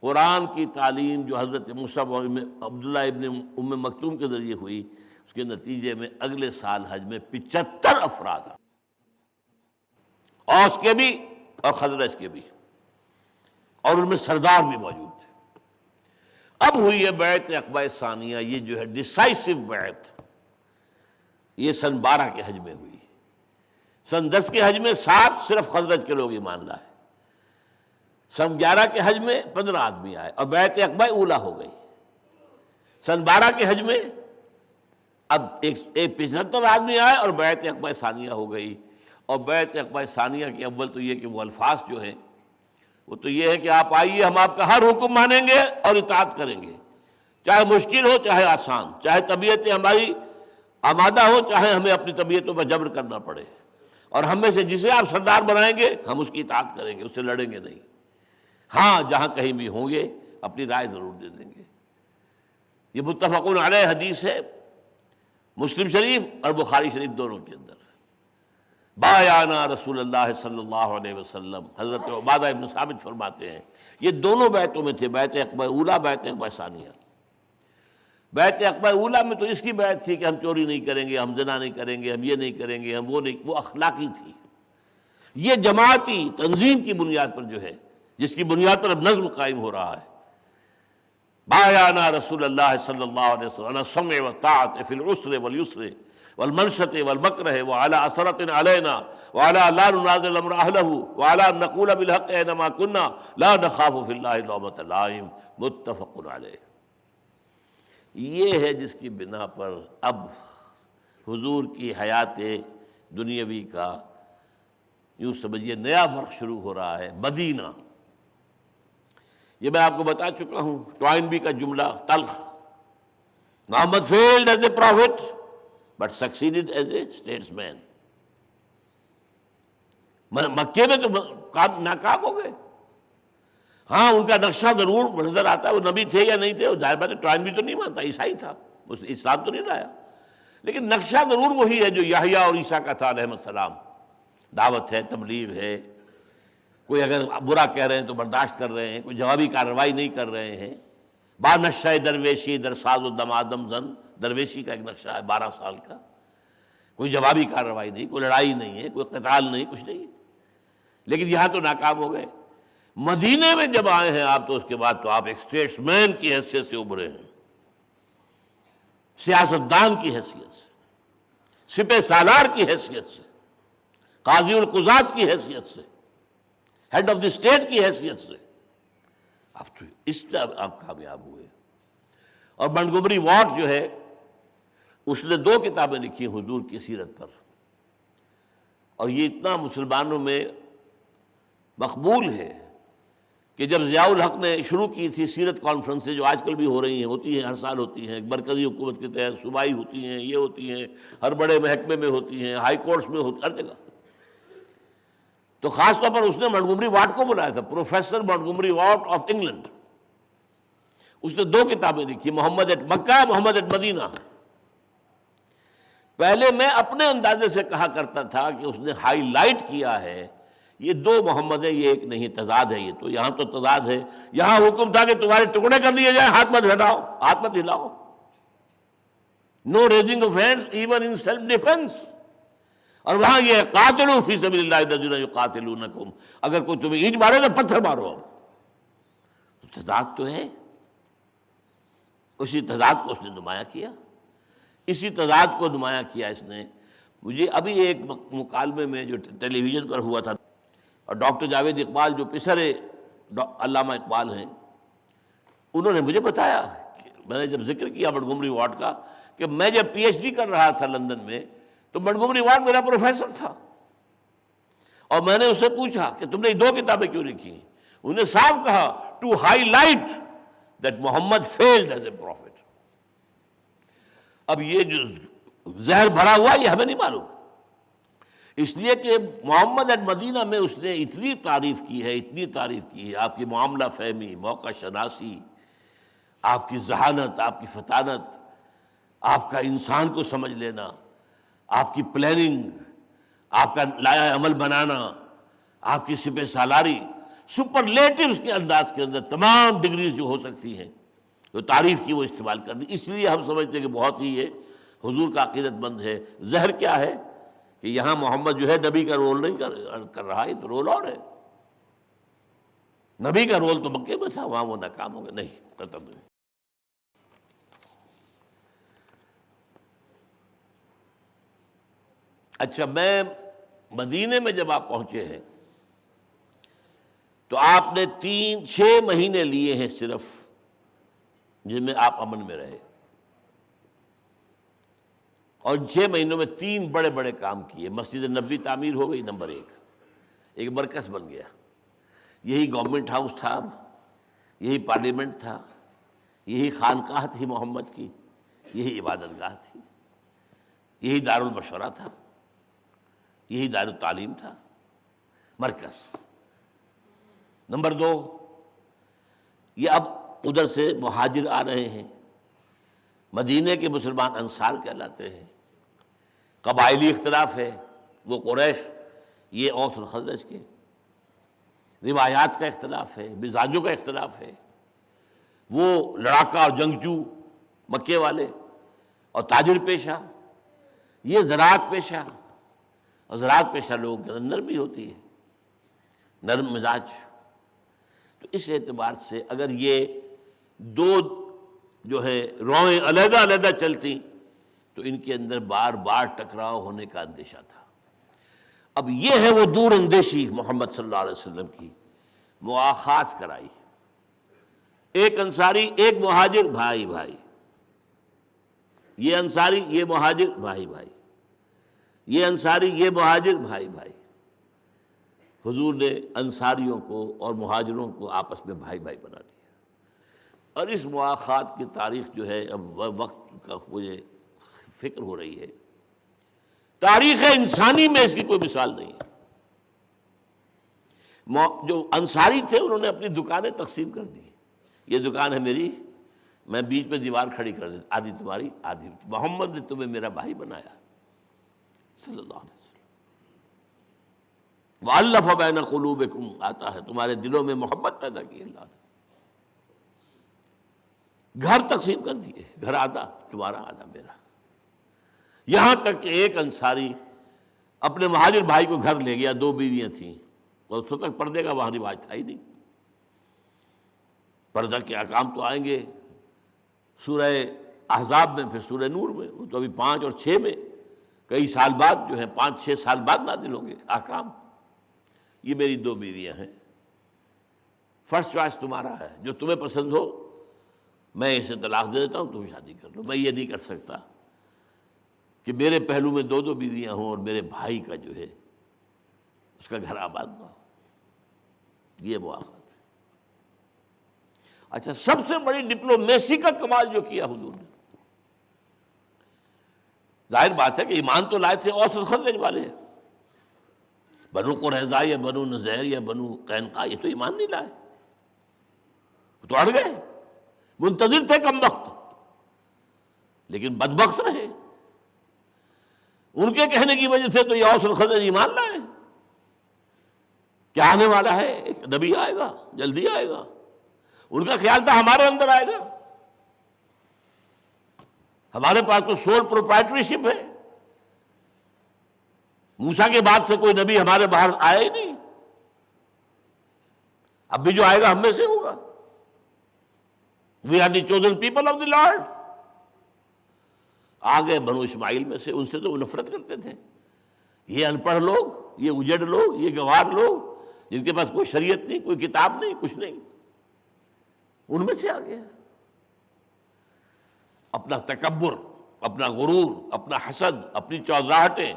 قرآن کی تعلیم جو حضرت مصعب اور عبداللہ ابن ام مکتوم کے ذریعے ہوئی، اس کے نتیجے میں اگلے سال حج میں 75 افراد، اوس کے بھی اور خزرج کے بھی، اور ان میں سردار بھی موجود تھے۔ اب ہوئی ہے بیعت عقبہ ثانیہ، یہ جو ہے ڈیسائسو بیعت، یہ سن 12 کے حج میں ہوئی۔ سن 10 کے حج میں 7 صرف خزرج کے لوگ ایمان لائے، سن 11 کے حج میں 15 آدمی آئے اور بیعت عقبہ اولا ہو گئی۔ سن 12 کے حج میں اب ایک 75 آدمی آئے اور بیعت عقبہ ثانیہ ہو گئی۔ اور بیعت عقبہ ثانیہ کے اول تو یہ کہ وہ الفاظ جو ہیں وہ تو یہ ہے کہ آپ آئیے، ہم آپ کا ہر حکم مانیں گے اور اطاعت کریں گے، چاہے مشکل ہو چاہے آسان، چاہے طبیعتیں ہماری آمادہ ہو چاہے ہمیں اپنی طبیعتوں پر جبر کرنا پڑے، اور ہم میں سے جسے آپ سردار بنائیں گے ہم اس کی اطاعت کریں گے، اس سے لڑیں گے نہیں۔ ہاں جہاں کہیں بھی ہوں گے اپنی رائے ضرور دے دیں گے۔ یہ متفقون علیہ حدیث ہے، مسلم شریف اور بخاری شریف دونوں کے اندر۔ بایعنا رسول اللہ صلی اللہ علیہ وسلم، حضرت عبادہ ابن ثابت فرماتے ہیں یہ دونوں بیعتوں میں تھے، بیعت عقبہ اولا، بیعت عقبہ ثانیہ۔ بیعت عقبہ اولا میں تو اس کی بیعت تھی کہ ہم چوری نہیں کریں گے، ہم زنا نہیں کریں گے، ہم یہ نہیں کریں گے، ہم وہ نہیں، وہ اخلاقی تھی۔ یہ جماعتی تنظیم کی بنیاد پر جو ہے، جس کی بنیاد پر اب نظم قائم ہو رہا ہے۔ بایعنا رسول اللہ صلی اللہ علیہ وسلم علی السمع والطاعۃ فی العسر والیسر والمنشط والمکرہ وعلی اثرۃ علینا وعلی لا ننازع الامر اہلہ وعلی ان نقول بالحق اینما کنا لا نخاف فی اللہ لومۃ لائم، متفق علیہ۔ یہ ہے جس کی بنا پر اب حضور کی حیات دنیاوی کا یوں سمجھیے نیا فرق شروع ہو رہا ہے۔ مدینہ، یہ میں آپ کو بتا چکا ہوں، ٹوائنبی کا جملہ تلخ، محمد failed as a prophet but succeeded as a statesman۔ مکے میں تو ناکام ہو گئے۔ ہاں ان کا نقشہ ضرور نظر آتا ہے، وہ نبی تھے یا نہیں تھے، وہ ظاہر بات ہے ٹوائنبی تو نہیں مانتا، عیسائی تھا، اسلام تو نہیں لایا، لیکن نقشہ ضرور وہی ہے جو یحییٰ اور عیسیٰ کا تھا علیہ السلام۔ دعوت ہے، تبلیغ ہے، کوئی اگر برا کہہ رہے ہیں تو برداشت کر رہے ہیں، کوئی جوابی کارروائی نہیں کر رہے ہیں۔ با نقشہ درویشی در ساز و دمادم زن، درویشی کا ایک نقشہ ہے 12 سال کا، کوئی جوابی کارروائی نہیں، کوئی لڑائی نہیں ہے، کوئی قتال نہیں، کچھ نہیں، لیکن یہاں تو ناکام ہو گئے۔ مدینے میں جب آئے ہیں آپ تو اس کے بعد تو آپ ایک اسٹیٹس مین کی حیثیت سے ابھرے ہیں، سیاستدان کی حیثیت سے، سپہ سالار کی حیثیت سے، قاضی القضات کی حیثیت سے، ہیڈ آف دی اسٹیٹ کی حیثیت سے، اب تو اس طرح آپ کامیاب ہوئے۔ اور منٹگومری واٹ جو ہے اس نے 2 کتابیں لکھی حضور کی سیرت پر، اور یہ اتنا مسلمانوں میں مقبول ہے کہ جب ضیاء الحق نے شروع کی تھی سیرت کانفرنسیں جو آج کل بھی ہو رہی ہیں، ہوتی ہیں، ہر سال ہوتی ہیں، مرکزی حکومت کے تحت صوبائی ہوتی ہیں، یہ ہوتی ہیں، ہر بڑے محکمے میں ہوتی ہیں، ہائی کورٹس میں ہوتی، ہر جگہ، تو خاص طور پر اس نے منٹگومری واٹ کو بلایا تھا، professor Montgomery Watt of England. اس نے 2 کتابیں لکھی، محمد at Mecca, Muhammad at Medina. پہلے میں اپنے اندازے سے کہا کرتا تھا کہ اس نے ہائی لائٹ کیا ہے یہ 2 محمد ہیں، یہ ایک نہیں، تضاد ہے، یہ تو یہاں تو تضاد ہے، یہاں حکم تھا کہ تمہارے ٹکڑے کر دیے جائیں، ہاتھ مت ہٹاؤ، ہاتھ مت ہلاؤ، no raising of hands even in self defence, اور وہاں یہ قاتلوا فی سبیل اللہ الذین یقاتلونکم، اگر کوئی تمہیں اینٹ مارے تو پتھر مارو۔ اب تضاد تو ہے، اسی تضاد کو اس نے نمایاں کیا، اسی تضاد کو نمایاں کیا اس نے۔ مجھے ابھی ایک مکالمے میں جو ٹیلی ویژن پر ہوا تھا، اور ڈاکٹر جاوید اقبال جو پسر علامہ اقبال ہیں، انہوں نے مجھے بتایا کہ میں نے جب ذکر کیا منٹگومری واٹ کا کہ میں جب پی ایچ ڈی کر رہا تھا لندن میں تو منٹگومری واٹ میرا پروفیسر تھا، اور میں نے اس سے پوچھا کہ تم نے یہ 2 کتابیں کیوں لکھی؟ انہوں نے صاف کہا to high light that Muhammad field as a prophet. اب یہ جو زہر بھرا ہوا یہ ہمیں نہیں معلوم، اس لیے کہ محمد ایٹ مدینہ میں اس نے اتنی تعریف کی ہے، اتنی تعریف کی ہے، آپ کی معاملہ فہمی، موقع شناسی، آپ کی ذہانت، آپ کی فطانت، آپ کا انسان کو سمجھ لینا، آپ کی پلاننگ، آپ کا لایا عمل بنانا، آپ کی سپہ سالاری، سپرلیٹوز کے انداز کے اندر تمام ڈگریز جو ہو سکتی ہیں تو تعریف کی وہ استعمال کر دی. اس لیے ہم سمجھتے ہیں کہ بہت ہی یہ حضور کا عقیدت مند ہے. زہر کیا ہے کہ یہاں محمد جو ہے نبی کا رول نہیں کر رہا، یہ تو رول اور ہے. نبی کا رول تو مکے میں تھا، وہاں وہ ناکام ہو گئے. نہیں، ختم نہیں. اچھا، میں مدینے میں جب آپ پہنچے ہیں تو آپ نے 6 مہینے لیے ہیں صرف، جن میں آپ امن میں رہے، اور 6 مہینوں میں 3 بڑے بڑے کام کیے. مسجد نبوی تعمیر ہو گئی، نمبر 1، ایک مرکز بن گیا. یہی گورنمنٹ ہاؤس تھا، یہی پارلیمنٹ تھا، یہی خانقاہ تھی محمد کی، یہی عبادت گاہ تھی، یہی دارالمشورہ تھا، یہی دارالتعلیم تھا، مرکز. نمبر 2، یہ اب ادھر سے مہاجر آ رہے ہیں، مدینے کے مسلمان انصار کہلاتے ہیں. قبائلی اختلاف ہے، وہ قریش، یہ اوس اور خزرج کے. روایات کا اختلاف ہے، مزاجوں کا اختلاف ہے. وہ لڑاکا اور جنگجو مکے والے اور تاجر پیشہ، یہ زراعت پیشہ. اور زراعت پیشہ لوگوں کے اندر نرمی ہوتی ہے، نرم مزاج. تو اس اعتبار سے اگر یہ 2 جو ہے روئیں علیحدہ علیحدہ چلتی تو ان کے اندر بار بار ٹکراؤ ہونے کا اندیشہ تھا. اب یہ ہے وہ دور اندیشی محمد صلی اللہ علیہ وسلم کی. مواخات کرائی، ایک انصاری ایک مہاجر بھائی بھائی، یہ انصاری یہ مہاجر بھائی بھائی، یہ انصاری یہ مہاجر بھائی بھائی. حضور نے انصاریوں کو اور مہاجروں کو آپس میں بھائی بھائی بنا دیا. اور اس مواخات کی تاریخ جو ہے، اب وقت کا مجھے فکر ہو رہی ہے، تاریخ انسانی میں اس کی کوئی مثال نہیں ہے. جو انصاری تھے انہوں نے اپنی دکانیں تقسیم کر دی. یہ دکان ہے میری، میں بیچ میں دیوار کھڑی کر دی، آدھی تمہاری آدھی. محمد نے تمہیں میرا بھائی بنایا صلی اللہ علیہ وسلم. وَأَلَّفَ بَيْنَ قُلُوبِكُمْ آتا ہے، تمہارے دلوں میں محبت پیدا کی اللہ نے. گھر تقسیم کر دیے، گھر آدھا تمہارا آدھا میرا. یہاں تک کہ ایک انصاری اپنے مہاجر بھائی کو گھر لے گیا، 2 بیویاں تھیں، اور اس وقت پردے کا وہاں رواج تھا ہی نہیں. پردہ کے احکام تو آئیں گے سورہ احزاب میں، پھر سورہ نور میں. وہ تو ابھی 5 اور 6 میں کئی سال بعد جو ہے 5-6 سال بعد نازل ہوں گے احکام. یہ میری 2 بیویاں ہیں، فرسٹ چوائس تمہارا ہے، جو تمہیں پسند ہو میں اسے طلاق دے دیتا ہوں، تم شادی کر لو. میں یہ نہیں کر سکتا کہ میرے پہلو میں 2 بیویاں ہوں اور میرے بھائی کا جو ہے اس کا گھر آباد نہ ہو. یہ مواخات ہے. اچھا، سب سے بڑی ڈپلومیسی کا کمال جو کیا حضور نے، ظاہر بات ہے کہ ایمان تو لائے تھے اوس اور خزرج والے، بنو قریظہ یا بنو نذیر یا بنو قینقاع، یہ تو ایمان نہیں لائے، وہ تو اڑ گئے، منتظر تھے کم وقت، لیکن بدبخت رہے. ان کے کہنے کی وجہ سے تو یہ اوس اور خزرج ایمان لائے. کیا آنے والا ہے، ایک نبی آئے گا، جلدی آئے گا. ان کا خیال تھا ہمارے اندر آئے گا، ہمارے پاس تو سول پروپرائٹری شپ ہے. موسیٰ کے بعد سے کوئی نبی ہمارے باہر آیا ہی نہیں، اب بھی جو آئے گا ہم میں سے ہوگا. We are the chosen people of the lord. آگے بنو اسماعیل میں سے، ان سے تو وہ نفرت کرتے تھے. یہ ان پڑھ لوگ، یہ اجڑ لوگ، یہ گوار لوگ جن کے پاس کوئی شریعت نہیں، کوئی کتاب نہیں، کچھ نہیں، ان میں سے آ گیا. اپنا تکبر، اپنا غرور، اپنا حسد، اپنی چوزراہٹیں،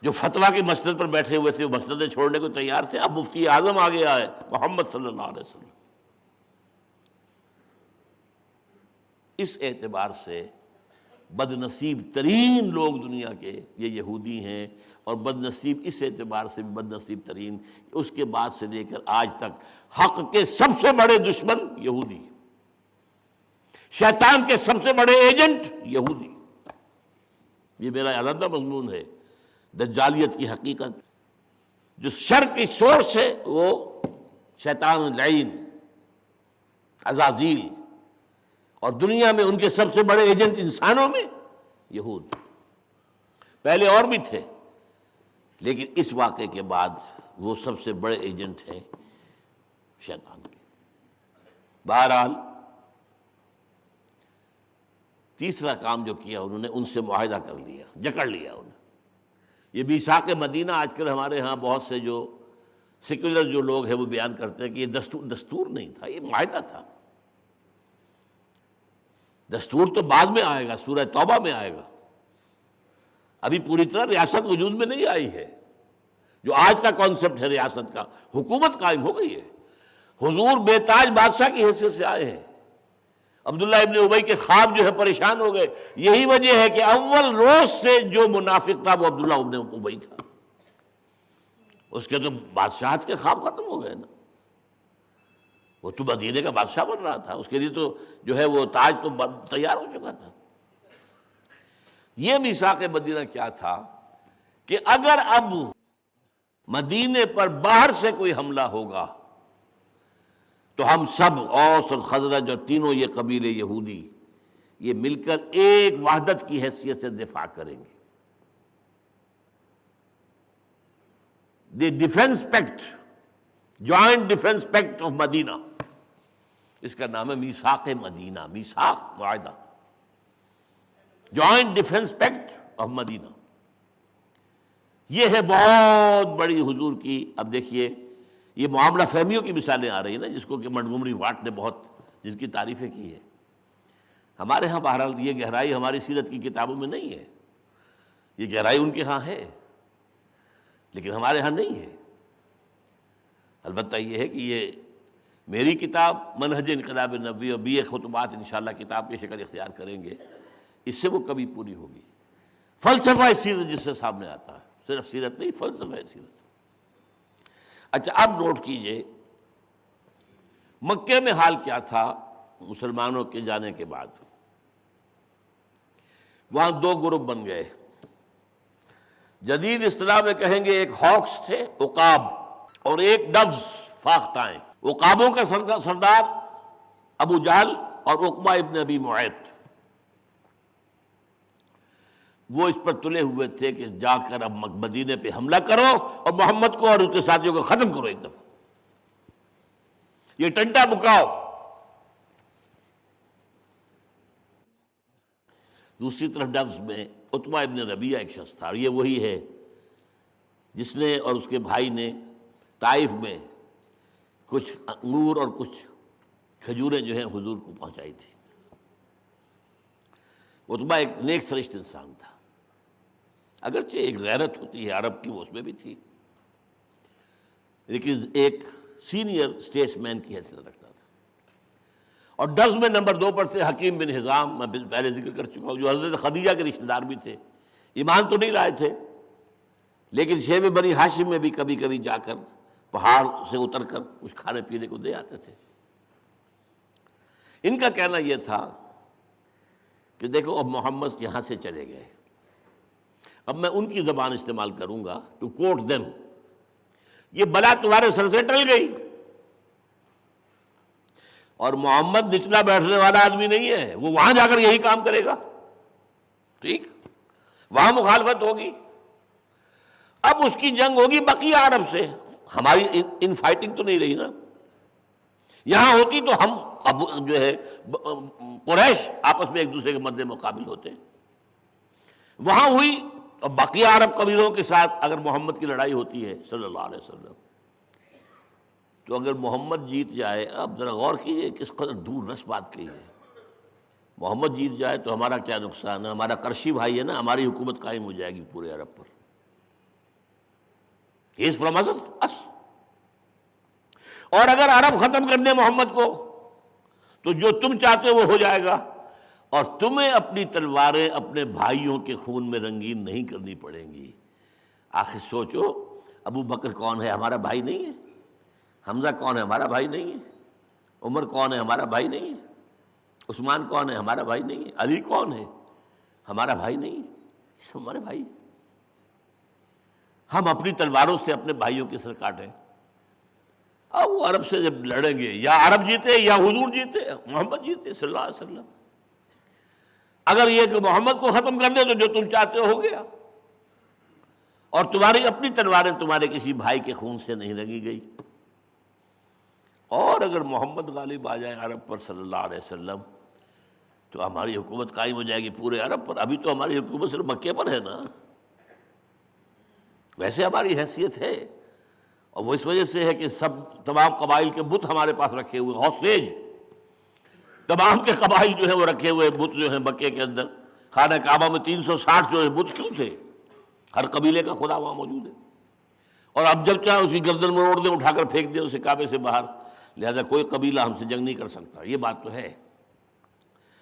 جو فتویٰ کی مسند پر بیٹھے ہوئے تھے وہ مسندیں چھوڑنے کو تیار تھے. اب مفتی اعظم آ گیا ہے محمد صلی اللہ علیہ وسلم. اس اعتبار سے بد نصیب ترین لوگ دنیا کے یہ یہودی ہیں، اور بد نصیب اس اعتبار سے بھی بد نصیب ترین اس کے بعد سے لے کر آج تک حق کے سب سے بڑے دشمن یہودی، شیطان کے سب سے بڑے ایجنٹ یہودی. یہ میرا علیحدہ مضمون ہے، دجالیت کی حقیقت. جو شر کی سورس ہے وہ شیطان لعین عزازیل، اور دنیا میں ان کے سب سے بڑے ایجنٹ انسانوں میں یہود، پہلے اور بھی تھے لیکن اس واقعے کے بعد وہ سب سے بڑے ایجنٹ ہیں شیطان کے۔ بہرحال تیسرا کام جو کیا انہوں نے، ان سے معاہدہ کر لیا، جکڑ لیا انہوں نے۔ یہ میثاق مدینہ آج کل ہمارے ہاں بہت سے جو سیکولر جو لوگ ہیں وہ بیان کرتے ہیں کہ یہ دستور نہیں تھا، یہ معاہدہ تھا۔ دستور تو بعد میں آئے گا، سورہ توبہ میں آئے گا، ابھی پوری طرح ریاست وجود میں نہیں آئی ہے۔ جو آج کا کانسیپٹ ہے ریاست کا، حکومت قائم ہو گئی ہے، حضور بے تاج بادشاہ کی حیثیت سے آئے ہیں۔ عبداللہ ابن ابی کے خواب جو ہے پریشان ہو گئے، یہی وجہ ہے کہ اول روز سے جو منافق تھا وہ عبداللہ ابن ابی تھا، اس کے تو بادشاہت کے خواب ختم ہو گئے نا، وہ تو مدینے کا بادشاہ بن رہا تھا، اس کے لیے تو جو ہے وہ تاج تو تیار ہو چکا تھا۔ یہ میثاق مدینہ کیا تھا کہ اگر اب مدینے پر باہر سے کوئی حملہ ہوگا تو ہم سب اوس اور خزرج اور تینوں یہ قبیلے یہودی یہ مل کر ایک وحدت کی حیثیت سے دفاع کریں گے۔ The defence pact, joint defence pact of Medina, اس کا نام ہے میثاق مدینہ، میثاق معاہدہ، joint defence pact of Medina. یہ ہے بہت بڑی حضور کی، اب دیکھیے یہ معاملہ فہمیوں کی مثالیں آ رہی ہیں نا، جس کو کہ منٹگومری واٹ نے بہت جن کی تعریفیں کی ہے۔ ہمارے ہاں بہرحال یہ گہرائی ہماری سیرت کی کتابوں میں نہیں ہے، یہ گہرائی ان کے ہاں ہے لیکن ہمارے ہاں نہیں ہے۔ البتہ یہ ہے کہ یہ میری کتاب منہج انقلاب نبوی اور BA خطبات انشاءاللہ کتاب کی شکل اختیار کریں گے، اس سے وہ کبھی پوری ہوگی۔ فلسفہ سیرت جس سے سامنے آتا ہے، صرف سیرت نہیں، فلسفہ سیرت۔ اچھا اب نوٹ کیجئے مکے میں حال کیا تھا مسلمانوں کے جانے کے بعد۔ وہاں دو گروپ بن گئے، جدید اصطلاح میں کہیں گے ایک ہاکس تھے عقاب، اور ایک ڈوز فاختائیں۔ عقابوں کا سردار ابو جہل اور عقبہ ابن ابی معیط، وہ اس پر تلے ہوئے تھے کہ جا کر اب مدینے پہ حملہ کرو اور محمد کو اور اس کے ساتھیوں کو ختم کرو ایک دفعہ، یہ ٹنٹا بکاؤ۔ دوسری طرف ڈوز میں عتبہ ابن ربیعہ ایک شخص تھا، اور یہ وہی ہے جس نے اور اس کے بھائی نے طائف میں کچھ انگور اور کچھ کھجوریں جو ہیں حضور کو پہنچائی تھی۔ عتبہ ایک نیک سرشت انسان تھا، اگرچہ ایک غیرت ہوتی ہے عرب کی وہ اس میں بھی تھی، لیکن ایک سینئر اسٹیٹس مین کی حیثیت رکھتا تھا۔ اور ڈز میں نمبر 2 پر تھے حکیم بن حزام، میں پہلے ذکر کر چکا ہوں، جو حضرت خدیجہ کے رشتہ دار بھی تھے، ایمان تو نہیں لائے تھے لیکن شیب بنی ہاشم میں بھی کبھی کبھی جا کر پہاڑ سے اتر کر کچھ کھانے پینے کو دے آتے تھے۔ ان کا کہنا یہ تھا کہ دیکھو اب محمد یہاں سے چلے گئے، اب میں ان کی زبان استعمال کروں گا ٹو کوٹ دیم، یہ بلا تمہارے سر سے ٹل گئی، اور محمد نچلا بیٹھنے والا آدمی نہیں ہے، وہ وہاں جا کر یہی کام کرے گا، ٹھیک، وہاں مخالفت ہوگی، اب اس کی جنگ ہوگی بقیہ عرب سے، ہماری ان فائٹنگ تو نہیں رہی نا، یہاں ہوتی تو ہم اب جو ہے قریش آپس میں ایک دوسرے کے مد مقابل ہوتے ہیں، وہاں ہوئی، اور بقیہ عرب قبیلوں کے ساتھ اگر محمد کی لڑائی ہوتی ہے صلی اللہ علیہ وسلم، تو اگر محمد جیت جائے، اب ذرا غور کیجئے کس قدر دور رس بات کہی ہے، محمد جیت جائے تو ہمارا کیا نقصان ہے، ہمارا قرشی بھائی ہے نا، ہماری حکومت قائم ہو جائے گی پورے عرب پر، ہی از فرام اس، اور اگر عرب ختم کر دیں محمد کو تو جو تم چاہتے ہو وہ ہو جائے گا، اور تمہیں اپنی تلواریں اپنے بھائیوں کے خون میں رنگین نہیں کرنی پڑیں گی۔ آخر سوچو، ابو بکر کون ہے، ہمارا بھائی نہیں ہے؟ حمزہ کون ہے، ہمارا بھائی نہیں ہے؟ عمر کون ہے، ہمارا بھائی نہیں ہے؟ عثمان کون ہے، ہمارا بھائی نہیں ہے؟ علی کون ہے، ہمارا بھائی نہیں ہے؟ سب ہمارے بھائی۔ ہم اپنی تلواروں سے اپنے بھائیوں کے سر کاٹیں؟ اب وہ عرب سے جب لڑیں گے، یا عرب جیتے یا حضور جیتے، محمد جیتے صلی اللہ علیہ وسلم۔ اگر یہ کہ محمد کو ختم کر دے تو جو تم چاہتے ہو گیا، اور تمہاری اپنی تلواریں تمہارے کسی بھائی کے خون سے نہیں رنگی گئی۔ اور اگر محمد غالب آ جائیں عرب پر صلی اللہ علیہ وسلم تو ہماری حکومت قائم ہو جائے گی پورے عرب پر۔ ابھی تو ہماری حکومت صرف مکے پر ہے نا، ویسے ہماری حیثیت ہے، اور وہ اس وجہ سے ہے کہ تمام قبائل کے بت ہمارے پاس رکھے ہوئے، ہوسٹیج تمام کے قبائل جو ہیں وہ رکھے ہوئے بت جو ہیں مکے کے اندر۔ خانہ کعبہ میں 360 جو ہے بت کیوں تھے؟ ہر قبیلے کا خدا وہاں موجود ہے، اور اب جب چاہے اس کی گردن مروڑ دیں، اٹھا کر پھینک دیں اسے کعبے سے باہر، لہذا کوئی قبیلہ ہم سے جنگ نہیں کر سکتا، یہ بات تو ہے۔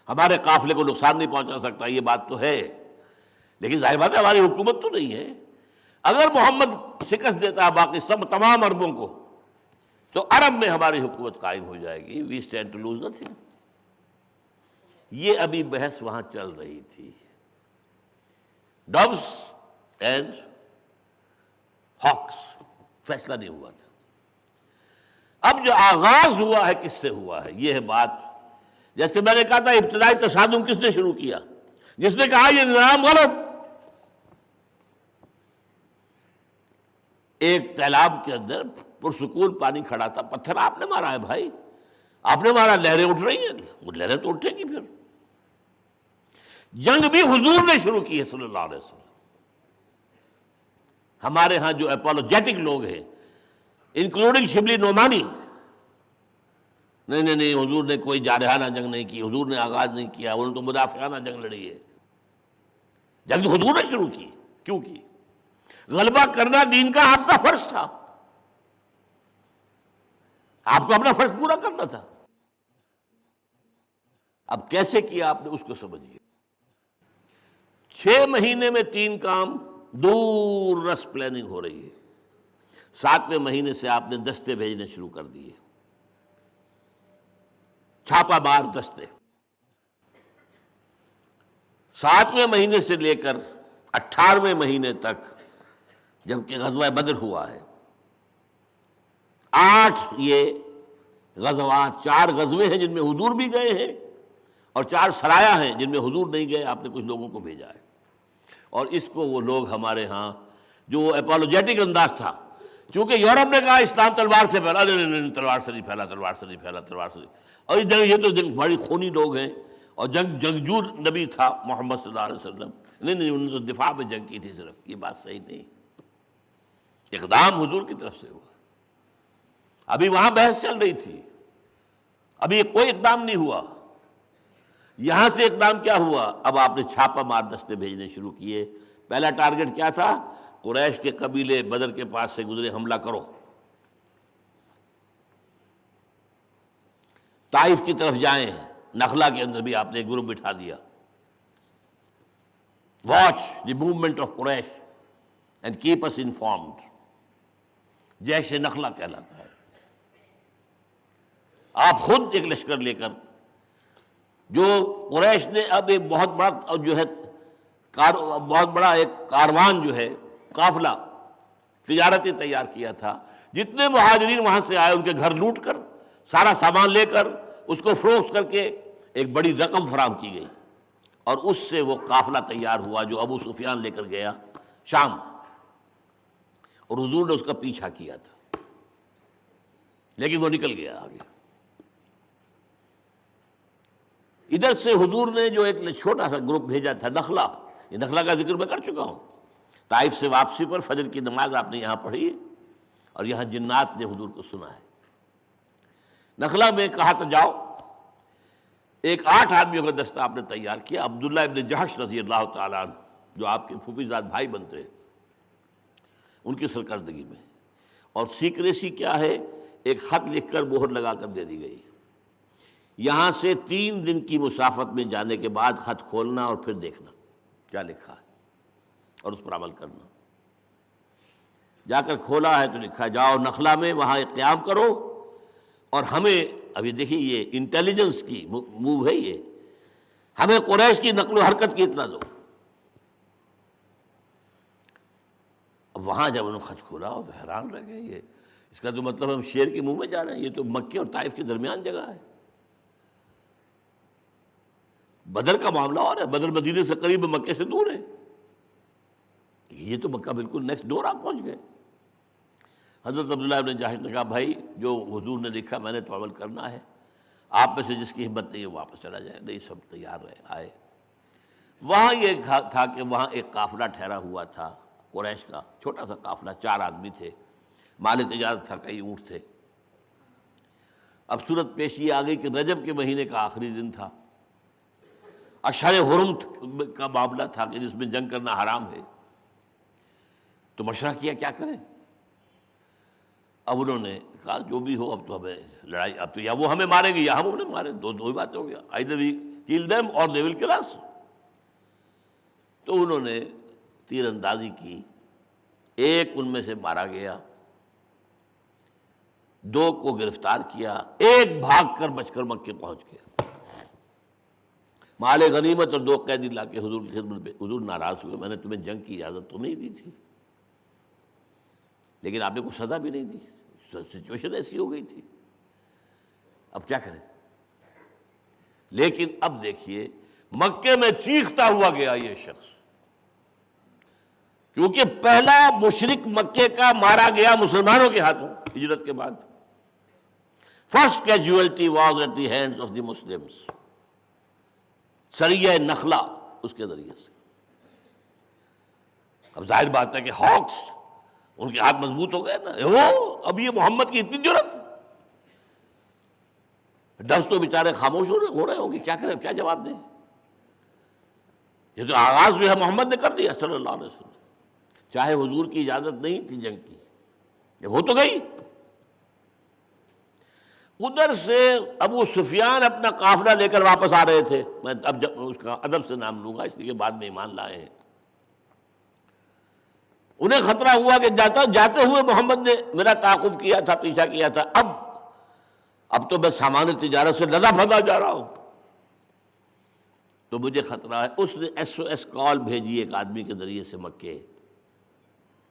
ہمارے قافلے کو نقصان نہیں پہنچا سکتا، یہ بات تو ہے، لیکن ظاہر بات ہے ہماری حکومت تو نہیں ہے۔ اگر محمد شکست دیتا ہے باقی سب تمام عربوں کو تو عرب میں ہماری حکومت قائم ہو جائے گی۔ We stand to lose nothing. یہ ابھی بحث وہاں چل رہی تھی، ڈوز اینڈ ہاکس، فیصلہ نہیں ہوا تھا۔ اب جو آغاز ہوا ہے کس سے ہوا ہے، یہ ہے بات۔ جیسے میں نے کہا تھا ابتدائی تصادم کس نے شروع کیا؟ جس نے کہا یہ نظام غلط۔ ایک تالاب کے اندر پرسکون پانی کھڑا تھا، پتھر آپ نے مارا ہے بھائی، آپ نے مارا، لہریں اٹھ رہی ہیں، وہ لہریں تو اٹھیں گی۔ پھر جنگ بھی حضور نے شروع کی ہے صلی اللہ علیہ وسلم۔ ہمارے ہاں جو اپولوجیٹک لوگ ہیں انکلوڈنگ شبلی نعمانی، نہیں حضور نے کوئی جارحانہ جنگ نہیں کی، حضور نے آغاز نہیں کیا، انہوں نے تو مدافعانہ جنگ لڑی ہے۔ جنگ حضور نے شروع کی، کیوں کی؟ غلبہ کرنا دین کا آپ کا فرض تھا، آپ کو اپنا فرض پورا کرنا تھا۔ اب کیسے کیا آپ نے اس کو سمجھیے۔ 6 مہینے میں 3 کام، دور رس پلاننگ ہو رہی ہے۔ 7ویں مہینے سے آپ نے دستے بھیجنے شروع کر دیے، چھاپا مار دستے۔ 7ویں مہینے سے لے کر 18ویں مہینے تک، جبکہ غزوہ بدر ہوا ہے، 8 یہ غزوات، 4 غزوے ہیں جن میں حضور بھی گئے ہیں، اور 4 سرایا ہیں جن میں حضور نہیں گئے، آپ نے کچھ لوگوں کو بھیجا ہے۔ اور اس کو وہ لوگ ہمارے ہاں جو اپولوجیٹک انداز تھا، چونکہ یورپ نے کہا اسلام تلوار سے پھیلا، نہیں تلوار سے نہیں پھیلا، تلوار سے نہیں پھیلا، تلوار سے نہیں، اور یہ تو بڑی خونی لوگ ہیں، اور جنگجو نبی تھا محمد صلی اللہ علیہ وسلم، نہیں انہوں نے تو دفاع میں جنگ کی تھی صرف، یہ بات صحیح نہیں۔ اقدام حضور کی طرف سے ہوا۔ ابھی وہاں بحث چل رہی تھی، ابھی کوئی اقدام نہیں ہوا۔ یہاں سے اقدام کیا ہوا؟ اب آپ نے چھاپا مار دستے بھیجنے شروع کیے۔ پہلا ٹارگٹ کیا تھا؟ قریش کے قبیلے بدر کے پاس سے گزرے، حملہ کرو۔ طائف کی طرف جائیں، نخلا کے اندر بھی آپ نے ایک گروپ بٹھا دیا۔ Watch the movement of Quraysh and keep us informed, جیش نخلا کہلاتا ہے۔ آپ خود ایک لشکر لے کر، جو قریش نے اب ایک بہت بڑا جو ہے بہت بڑا ایک کاروان جو ہے، قافلہ تجارتی تیار کیا تھا، جتنے مہاجرین وہاں سے آئے ان کے گھر لوٹ کر، سارا سامان لے کر، اس کو فروخت کر کے ایک بڑی رقم فراہم کی گئی، اور اس سے وہ قافلہ تیار ہوا جو ابو سفیان لے کر گیا شام، اور حضور نے اس کا پیچھا کیا تھا، لیکن وہ نکل گیا آگے۔ ادھر سے حضور نے جو ایک چھوٹا سا گروپ بھیجا تھا نخلا، یہ نخلا کا ذکر میں کر چکا ہوں، طائف سے واپسی پر فجر کی نماز آپ نے یہاں پڑھی، اور یہاں جنات نے حضور کو سنا ہے۔ نخلا میں کہا تھا جاؤ، ایک 8 آدمیوں کا دستہ آپ نے تیار کیا، عبداللہ ابن جہش رضی اللہ تعالیٰ عنہ جو آپ کے پھوپھی زاد بھائی بنتے ہیں، ان کی سرکردگی میں۔ اور سیکریسی کیا ہے؟ ایک خط لکھ کر مہر لگا کر دے دی گئی، یہاں سے 3 دن کی مسافت میں جانے کے بعد خط کھولنا اور پھر دیکھنا کیا لکھا ہے اور اس پر عمل کرنا۔ جا کر کھولا ہے تو لکھا جاؤ نخلا میں، وہاں قیام کرو، اور ہمیں ابھی دیکھیے یہ انٹیلیجنس کی موو ہے، یہ ہمیں قریش کی نقل و حرکت کی اطلاع دو۔ اب وہاں جب انہوں نے خط کھولا تو حیران رہ گئے، یہ اس کا تو مطلب ہم شیر کے منہ میں جا رہے ہیں، یہ تو مکے اور طائف کے درمیان جگہ ہے۔ بدر کا معاملہ اور ہے، بدر مدینے سے قریب، مکے سے دور ہے، یہ تو مکہ بالکل نیکسٹ ڈور آپ پہنچ گئے۔ حضرت عبداللہ ابن جاحش نے کہا بھائی جو حضور نے لکھا میں نے تو عمل کرنا ہے، آپ میں سے جس کی ہمت نہیں ہے واپس چلا جائے۔ نہیں، سب تیار رہے، آئے۔ وہاں یہ تھا کہ وہاں ایک قافلہ ٹھہرا ہوا تھا قریش کا، چھوٹا سا قافلہ، 4 آدمی تھے، مال تجارت تھا، کئی اونٹ تھے۔ اب صورت پیش یہ آ گئی کہ رجب کے مہینے کا آخری دن تھا، اشہر حرم کا معاملہ تھا کہ جس میں جنگ کرنا حرام ہے۔ تو مشورہ کیا کیا کریں۔ اب انہوں نے کہا جو بھی ہو، اب تو ہمیں لڑائی، اب تو یا وہ ہمیں ماریں گے یا ہم انہیں ماریں، دو ہی باتیں ہو گیا، either we kill them or they will kill us۔ تو انہوں نے تیر اندازی کی، ایک ان میں سے مارا گیا، 2 کو گرفتار کیا، ایک بھاگ کر بچ کر مکے پہنچ گیا، مال غنیمت اور 2 قیدی لا کے حضور کی خدمت پہ۔ حضور ناراض ہوئے، میں نے تمہیں جنگ کی اجازت تو نہیں دی تھی، لیکن آپ نے کوئی سزا بھی نہیں دی، سچویشن ایسی ہو گئی تھی، اب کیا کریں۔ لیکن اب دیکھیے مکے میں چیختا ہوا گیا یہ شخص، کیونکہ پہلا مشرک مکے کا مارا گیا مسلمانوں کے ہاتھوں ہجرت کے بعد۔ First casualty was at the hands of the Muslims, سریہ نخلا اس کے ذریعے سے۔ اب ظاہر بات ہے کہ ہاکس ان کے ہاتھ مضبوط ہو گئے نا، وہ اب یہ محمد کی اتنی جرت، ڈس تو بیچارے خاموش ہو رہے ہوں گے، کیا کریں، کیا جواب دیں۔ یہ تو آغاز جو ہے محمد نے کر دیا صلی اللہ علیہ وسلم، چاہے حضور کی اجازت نہیں تھی جنگ کی، یہ ہو تو گئی۔ ادھر سے ابو سفیان اپنا قافلہ لے کر واپس آ رہے تھے، میں اب جب اس کا ادب سے نام لوں گا اس لیے بعد میں ایمان لائے ہیں۔ انہیں خطرہ ہوا کہ جاتے ہوئے محمد نے میرا تعاقب کیا تھا، پیچھا کیا تھا، اب تو میں سامان تجارت سے لدا پھدا جا رہا ہوں، تو مجھے خطرہ ہے۔ اس نے SOS کال بھیجی ایک آدمی کے ذریعے سے مکے،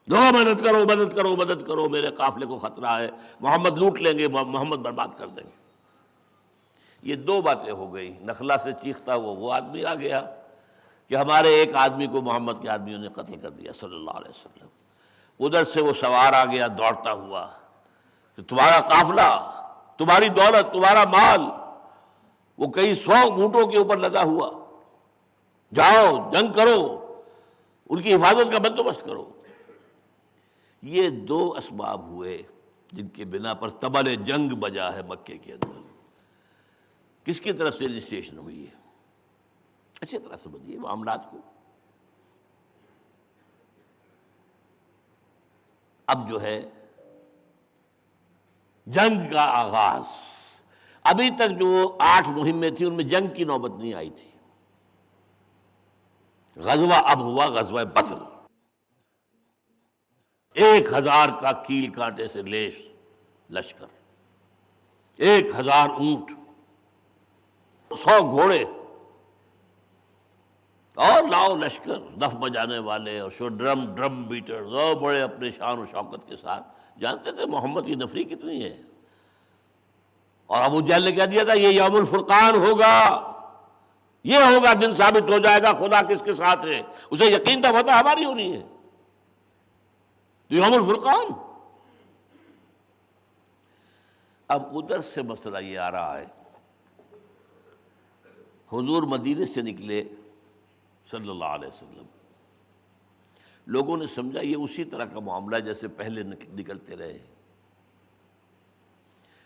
دو مدد کرو مدد کرو مدد کرو، میرے قافلے کو خطرہ ہے، محمد لوٹ لیں گے، محمد برباد کر دیں گے۔ یہ 2 باتیں ہو گئی، نخلا سے چیختا ہوا وہ آدمی آ گیا کہ ہمارے ایک آدمی کو محمد کے آدمیوں نے قتل کر دیا صلی اللہ علیہ وسلم۔ ادھر سے وہ سوار آ گیا دوڑتا ہوا کہ تمہارا قافلہ، تمہاری دولت، تمہارا مال، وہ کئی 100 اونٹوں کے اوپر لدا ہوا، جاؤ جنگ کرو، ان کی حفاظت کا بندوبست کرو۔ یہ 2 اسباب ہوئے جن کے بنا پر طبل جنگ بجا ہے مکے کے اندر۔ کس کی طرف سے انیشیشن ہوئی ہے؟ اچھی طرح سمجھیے معاملات کو۔ اب جو ہے جنگ کا آغاز، ابھی تک جو 8 مہمیں تھیں ان میں جنگ کی نوبت نہیں آئی تھی۔ غزوہ اب ہوا، غزوہ بدر، 1000 کا کیل کانٹے سے لیس لشکر، 1000 اونٹ، 100 گھوڑے، اور لاؤ لشکر، دف بجانے والے اور ڈرم بیٹرز، اور بڑے اپنے شان و شوکت کے ساتھ۔ جانتے تھے محمد کی نفری کتنی ہے، اور ابو جہل نے کہہ دیا تھا یہ یوم الفرقان ہوگا، یہ ہوگا دن ثابت ہو جائے گا خدا کس کے ساتھ ہے۔ اسے یقین تھا فتح ہماری ہونی ہے، یوم الفرقان۔ اب ادھر سے مسئلہ یہ آ رہا ہے، حضور مدینے سے نکلے صلی اللہ علیہ وسلم، لوگوں نے سمجھا یہ اسی طرح کا معاملہ جیسے پہلے نکلتے رہے۔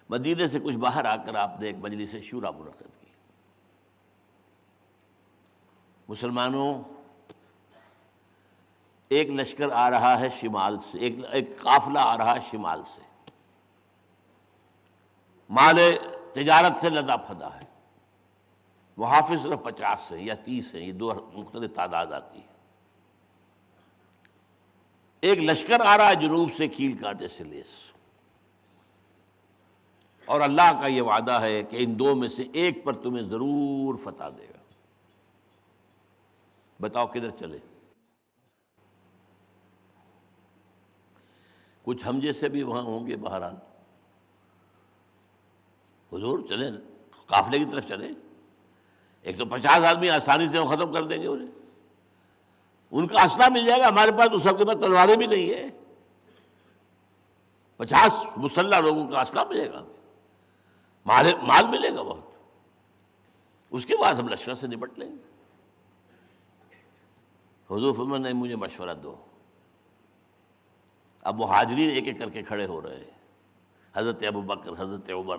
مدینے سے کچھ باہر آ کر آپ نے ایک مجلس شورا منعقد کی۔ مسلمانوں، ایک لشکر آ رہا ہے شمال سے، ایک قافلہ آ رہا ہے شمال سے، مال تجارت سے لدا پھدا ہے، محافظ صرف 50 ہیں یا 30 ہیں، یہ 2 مختلف تعداد آتی ہے۔ ایک لشکر آ رہا ہے جنوب سے کیل کانٹے سے لیس، اور اللہ کا یہ وعدہ ہے کہ ان 2 میں سے ایک پر تمہیں ضرور فتح دے گا۔ بتاؤ کدھر چلے؟ کچھ ہم جیسے بھی وہاں ہوں گے بہرحال. حضور چلیں قافلے کی طرف چلیں. 150 آدمی آسانی سے وہ ختم کر دیں گے انہیں. ان کا اسلحہ مل جائے گا, ہمارے پاس تو سب کے پاس تلواریں بھی نہیں ہے. 50 مسلح لوگوں کا اسلحہ ملے گا, مال ملے گا بہت. اس کے بعد ہم لشکر سے نپٹ لیں گے. حضور فرمایا نہیں, مجھے مشورہ دو. اب مہاجرین ایک ایک کر کے کھڑے ہو رہے ہیں. حضرت ابوبکر, حضرت عمر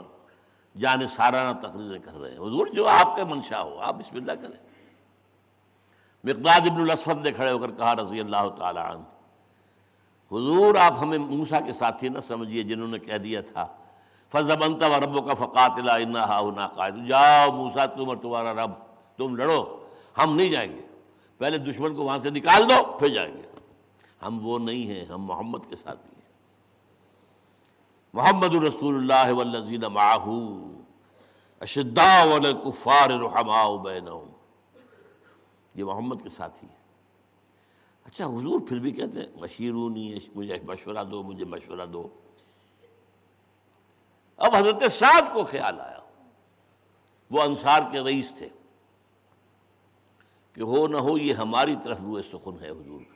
جان سارانہ تقریریں کر رہے ہیں. حضور جو آپ کا منشا ہو آپ بسم اللہ کریں. مقداد ابن الاسود نے کھڑے ہو کر کہا رضی اللہ تعالی عنہ, حضور آپ ہمیں موسیٰ کے ساتھی نہ سمجھیے جنہوں نے کہہ دیا تھا فَاذْهَبْ أَنْتَ وَرَبُّكَ فَقَاتِلَا إِنَّا هَاهُنَا قَاعِدُونَ. جاؤ موسیٰ تم اور تمہارا رب تم لڑو, ہم نہیں جائیں گے. پہلے دشمن کو وہاں سے نکال دو پھر جائیں گے. ہم وہ نہیں ہیں, ہم محمد کے ساتھی ہیں. محمد رسول اللہ والذین معہ اشداء علی الکفار رحماء بینہم. یہ محمد کے ساتھی ہیں. اچھا حضور پھر بھی کہتے ہیں مشیرونی, مجھے مشورہ دو, مجھے مشورہ دو. اب حضرت سعد کو خیال آیا, وہ انصار کے رئیس تھے, کہ ہو نہ ہو یہ ہماری طرف روئے سخن ہے حضور کا.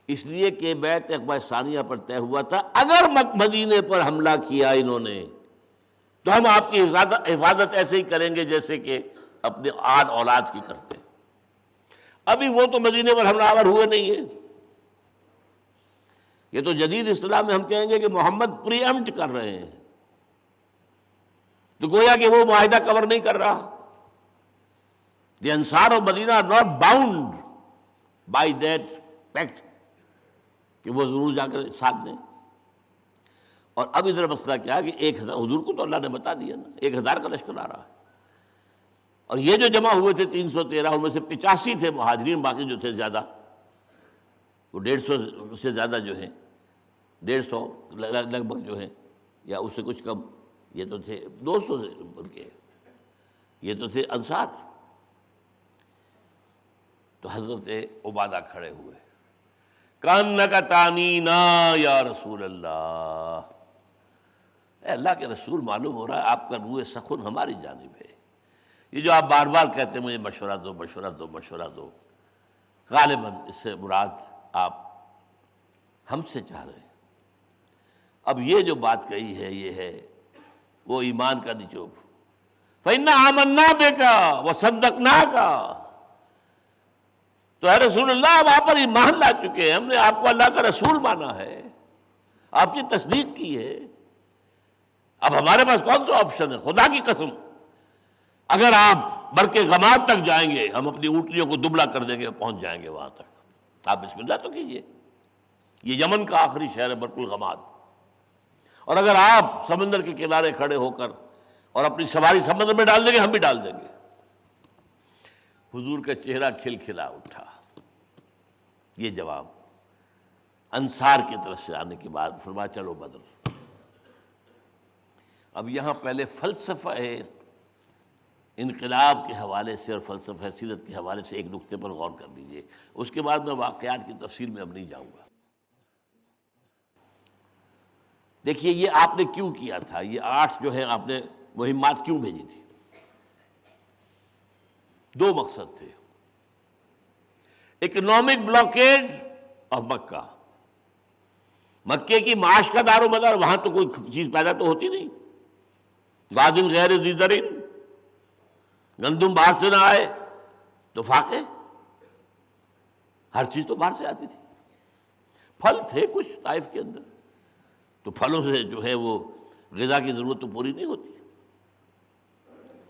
اس لیے کہ بیعت عقبہ ثانیہ پر طے ہوا تھا اگر مدینے پر حملہ کیا انہوں نے تو ہم آپ کی حفاظت ایسے ہی کریں گے جیسے کہ اپنے آل اولاد کی کرتے ہیں. ابھی وہ تو مدینے پر حملہ آور ہوئے نہیں ہیں. یہ تو جدید اصطلاح میں ہم کہیں گے کہ محمد پری ایمپٹ کر رہے ہیں. تو گویا کہ وہ معاہدہ کور نہیں کر رہا. The Ansar of Medina are not bound by that pact کہ وہ ضرور جا کر ساتھ دیں. اور اب ادھر مسئلہ کیا ہے کہ 1000 حضور کو تو اللہ نے بتا دیا نا 1000 کا لشکر آ رہا ہے. اور یہ جو جمع ہوئے تھے 313, ان میں سے 85 تھے مہاجرین, باقی جو تھے زیادہ وہ 150 سے زیادہ جو ہیں 150 لگ بھگ جو ہیں یا اس سے کچھ کم, یہ تو تھے 200 سے بلکہ یہ تو تھے انصار. تو حضرت عبادہ کھڑے ہوئے, کأنک تعنینا یا رسول اللہ, اے اللہ کے رسول معلوم ہو رہا ہے آپ کا روح سخن ہماری جانب ہے. یہ جو آپ بار بار کہتے ہیں مجھے مشورہ دو مشورہ دو مشورہ دو, غالباً اس سے مراد آپ ہم سے چاہ رہے ہیں. اب یہ جو بات کہی ہے یہ ہے وہ ایمان کا نچوڑ. فَإِنَّا آمَنَّا بِكَ وَصَدَّقْنَاكَ. تو اے رسول اللہ اب آپ پر ایمان لا چکے ہیں, ہم نے آپ کو اللہ کا رسول مانا ہے, آپ کی تصدیق کی ہے. اب ہمارے پاس کون سا آپشن ہے؟ خدا کی قسم اگر آپ برق غماد تک جائیں گے ہم اپنی اونٹنیوں کو دبلا کر دیں گے, پہنچ جائیں گے وہاں تک. آپ بسم اللہ تو کیجئے. یہ یمن کا آخری شہر ہے برق الغماد. اور اگر آپ سمندر کے کنارے کھڑے ہو کر اور اپنی سواری سمندر میں ڈال دیں گے ہم بھی ڈال دیں گے. حضور کا چہرہ کھل کھلا اٹھا. یہ جواب انصار کی طرف سے آنے کے بعد فرمایا چلو بدر. اب یہاں پہلے فلسفہ انقلاب کے حوالے سے اور فلسفہ سیرت کے حوالے سے ایک نقطے پر غور کر لیجئے, اس کے بعد میں واقعات کی تفصیل میں اب نہیں جاؤں گا. دیکھیے یہ آپ نے کیوں کیا تھا, یہ 8 جو ہیں آپ نے مہمات کیوں بھیجی تھی؟ 2 مقصد تھے. اکنامک بلاکیڈ آف مکہ, مکے کی معاش کا دار و مدار, وہاں تو کوئی چیز پیدا تو ہوتی نہیں. غادن غیر ذی زرع, گندم باہر سے نہ آئے تو فاقے, ہر چیز تو باہر سے آتی تھی. پھل تھے کچھ طائف کے اندر, تو پھلوں سے جو ہے وہ غذا کی ضرورت تو پوری نہیں ہوتی.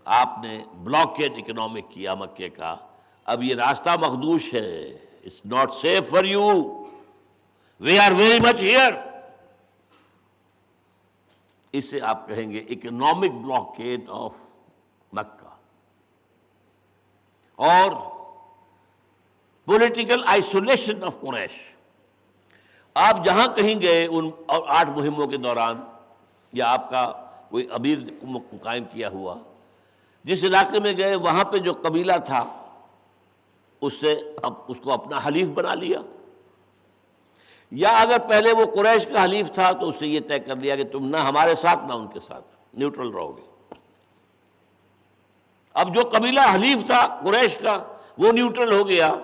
آپ نے بلاکیڈ اکنامک کیا مکے کا. اب یہ راستہ مخدوش ہے, it's not safe for you, we are very much here. اس سے آپ کہیں گے اکنامک بلاکیڈ آف مکہ. اور پولیٹیکل آئسولیشن آف قریش. آپ جہاں کہیں گئے ان 8 مہموں کے دوران, یا آپ کا کوئی امیر قائم کیا ہوا, جس علاقے میں گئے وہاں پہ جو قبیلہ تھا اس سے اب اس کو اپنا حلیف بنا لیا. یا اگر پہلے وہ قریش کا حلیف تھا تو اس سے یہ طے کر دیا کہ تم نہ ہمارے ساتھ نہ ان کے ساتھ، نیوٹرل رہو گے۔ اب جو قبیلہ حلیف تھا قریش کا وہ نیوٹرل ہو گیا،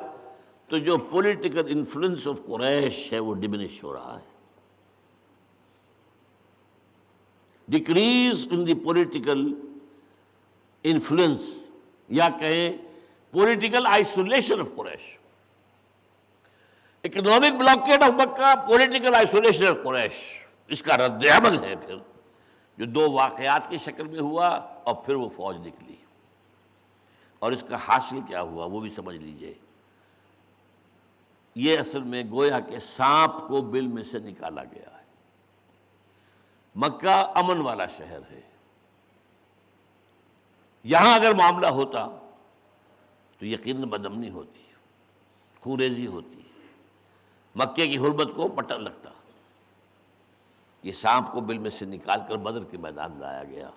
تو جو پولیٹیکل انفلوئنس آف قریش ہے وہ ڈمنش ہو رہا ہے۔ Decrease in the political influence, یا کہیں political isolation of Quraysh, economic blockade of Mecca, political isolation of Quraysh, اس کا رد عمل ہے پھر جو دو واقعات کی شکل میں ہوا، اور پھر وہ فوج نکلی، اور اس کا حاصل کیا ہوا وہ بھی سمجھ لیجئے۔ یہ اصل میں گویا کہ سانپ کو بل میں سے نکالا گیا ہے۔ مکہ امن والا شہر ہے، یہاں اگر معاملہ ہوتا تو یقیناً بدامنی ہوتی، خونریزی ہوتی، مکے کی حرمت کو پٹا لگتا۔ یہ سانپ کو بل میں سے نکال کر بدر کے میدان لایا گیا۔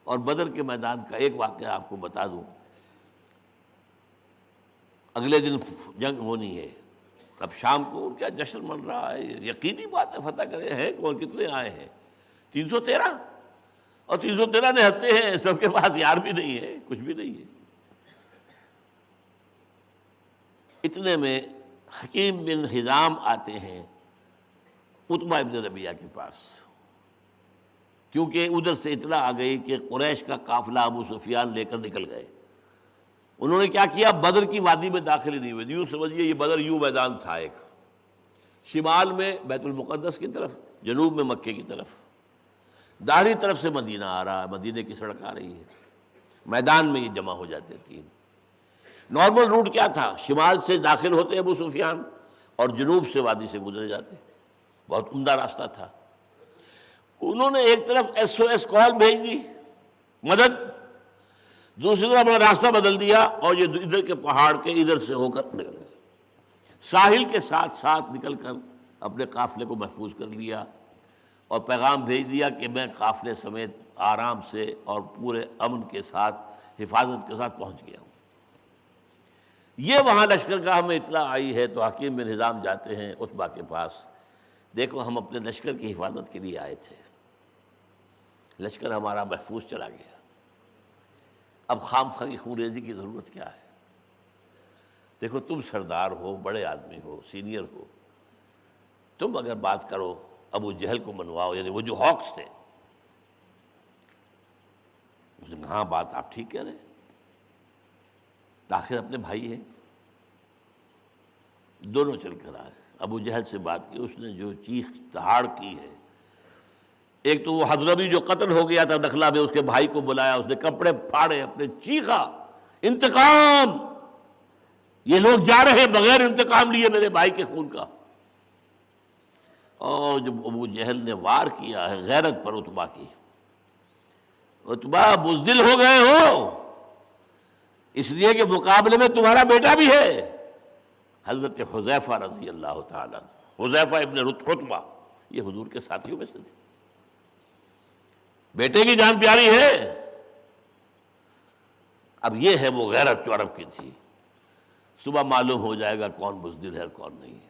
اور بدر کے میدان کا ایک واقعہ آپ کو بتا دوں، اگلے دن جنگ ہونی ہے، اب شام کو کیا جشن من رہا ہے، یقینی بات ہے فتح کرے ہیں کون، کتنے آئے ہیں 313، اور 313 نہتے ہیں، سب کے پاس یار بھی نہیں ہے، کچھ بھی نہیں ہے۔ اتنے میں حکیم بن حزام آتے ہیں عتبہ ابن ربیعہ کے پاس، کیونکہ ادھر سے اطلاع آ گئی کہ قریش کا قافلہ ابو سفیان لے کر نکل گئے۔ انہوں نے کیا کیا، بدر کی وادی میں داخل ہی نہیں ہوئے، یوں سمجھیے یہ بدر یوں میدان تھا، ایک شمال میں بیت المقدس کی طرف، جنوب میں مکے کی طرف، داہری طرف سے مدینہ آ رہا ہے، مدینے کی سڑک آ رہی ہے، میدان میں یہ جمع ہو جاتے تین۔ نارمل روٹ کیا تھا، شمال سے داخل ہوتے ابو سفیان اور جنوب سے وادی سے گزر جاتے، بہت عمدہ راستہ تھا۔ انہوں نے ایک طرف ایس او ایس کال بھیج دی مدد، دوسری طرف اپنا راستہ بدل دیا، اور یہ ادھر کے پہاڑ کے ادھر سے ہو کر نکل گئے، ساحل کے ساتھ ساتھ نکل کر اپنے قافلے کو محفوظ کر لیا، اور پیغام بھیج دیا کہ میں قافلے سمیت آرام سے اور پورے امن کے ساتھ، حفاظت کے ساتھ پہنچ گیا ہوں۔ یہ وہاں لشکر کا ہمیں اطلاع آئی ہے تو حکیم بن حزام جاتے ہیں عتبہ کے پاس، دیکھو ہم اپنے لشکر کی حفاظت کے لیے آئے تھے، لشکر ہمارا محفوظ چلا گیا، اب خام خواہ کی خونریزی کی ضرورت کیا ہے؟ دیکھو تم سردار ہو، بڑے آدمی ہو، سینئر ہو، تم اگر بات کرو ابو جہل کو منواؤ، یعنی وہ جو ہاکس تھے، ہاں بات آپ ٹھیک کہہ رہے ہیں، آخر اپنے بھائی ہیں۔ دونوں چل کر آئے، ابو جہل سے بات کی، اس نے جو چیخ دہاڑ کی ہے، ایک تو وہ حضرمی جو قتل ہو گیا تھا نخلا میں، اس کے بھائی کو بلایا، اس نے کپڑے پھاڑے اپنے، چیخا انتقام، یہ لوگ جا رہے بغیر انتقام لیے میرے بھائی کے خون کا۔ اور جب ابو جہل نے وار کیا ہے غیرت پر عتبہ کی، عتبہ بزدل ہو گئے ہو اس لیے کہ مقابلے میں تمہارا بیٹا بھی ہے، حضرت حذیفہ رضی اللہ تعالیٰ، حذیفہ ابن عتبہ، یہ حضور کے ساتھیوں میں سے تھے، بیٹے کی جان پیاری ہے۔ اب یہ ہے وہ غیرت جو عرب کی تھی، صبح معلوم ہو جائے گا کون بزدل ہے اور کون نہیں ہے۔